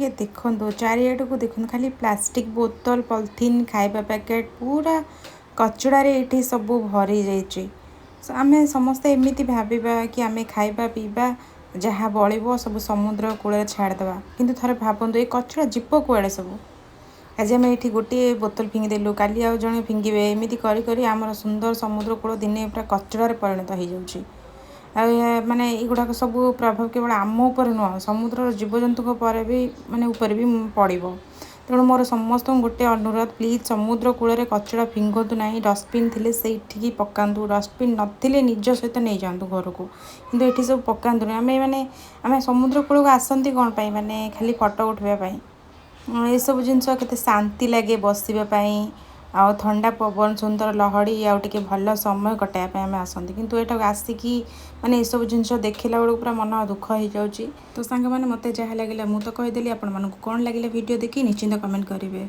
ଟିକେ ଦେଖନ୍ତୁ ଚାରିଆଡ଼କୁ ଦେଖନ୍ତୁ ଖାଲି ପ୍ଲାଷ୍ଟିକ ବୋତଲ ପଲିଥିନ୍ ଖାଇବା ପ୍ୟାକେଟ୍ ପୁରା କଚଡ଼ାରେ ଏଇଠି ସବୁ ଭରି ଯାଇଛି। ଆମେ ସମସ୍ତେ ଏମିତି ଭାବିବା କି ଆମେ ଖାଇବା ପିଇବା ଯାହା ବଳିବ ସବୁ ସମୁଦ୍ର କୂଳରେ ଛାଡ଼ିଦେବା, କିନ୍ତୁ ଥରେ ଭାବନ୍ତୁ ଏ କଚଡ଼ା ଯିବ କୁଆଡ଼େ ସବୁ। ଆଜି ଆମେ ଏଇଠି ଗୋଟିଏ ବୋତଲ ଫିଙ୍ଗିଦେଲୁ, କାଲି ଆଉ ଜଣେ ଫିଙ୍ଗିବେ, ଏମିତି କରି କରି ଆମର ସୁନ୍ଦର ସମୁଦ୍ର କୂଳ ଦିନେ ପୁରା କଚଡ଼ାରେ ପରିଣତ ହେଇଯାଉଛି। ଆଉ ମାନେ ଏଇଗୁଡ଼ାକ ସବୁ ପ୍ରଭାବ କେବଳ ଆମ ଉପରେ ନୁହଁ, ସମୁଦ୍ରର ଜୀବଜନ୍ତୁଙ୍କ ପରେ ବି ଉପରେ ବି ପଡ଼ିବ। ତେଣୁ ମୋର ସମସ୍ତଙ୍କୁ ଗୋଟେ ଅନୁରୋଧ, ପ୍ଲିଜ୍ ସମୁଦ୍ର କୂଳରେ କଚଡ଼ା ଫିଙ୍ଗନ୍ତୁ ନାହିଁ। ଡଷ୍ଟବିନ୍ ଥିଲେ ସେଇଠିକି ପକାନ୍ତୁ, ଡଷ୍ଟବିନ୍ ନଥିଲେ ନିଜ ସହିତ ନେଇଯାଆନ୍ତୁ ଘରକୁ, କିନ୍ତୁ ଏଠି ସବୁ ପକାନ୍ତୁନି। ଆମେ ସମୁଦ୍ର କୂଳକୁ ଆସନ୍ତି କ'ଣ ପାଇଁ? ଖାଲି ଫଟୋ ଉଠାଇବା ପାଇଁ। ଏସବୁ ଜିନିଷ କେତେ ଶାନ୍ତି ଲାଗେ ବସିବା ପାଇଁ, ଆଉ ଥଣ୍ଡା ପବନ, ସୁନ୍ଦର ଲହଡ଼ି, ଆଉ ଟିକେ ଭଲ ସମୟ କଟାଇବା ପାଇଁ ଆମେ ଆସନ୍ତି। କିନ୍ତୁ ଏଠାକୁ ଆସିକି ଏସବୁ ଜିନିଷ ଦେଖିଲା ବେଳକୁ ପୁରା ମନ ଦୁଃଖ ହେଇଯାଉଛି। ତ ସାଙ୍ଗମାନେ ମୋତେ ଯାହା ଲାଗିଲା ମୁଁ ତ କହିଦେଲି, ଆପଣମାନଙ୍କୁ କ'ଣ ଲାଗିଲା ଭିଡ଼ିଓ ଦେଖି ନିଶ୍ଚିନ୍ତ କମେଣ୍ଟ କରିବେ।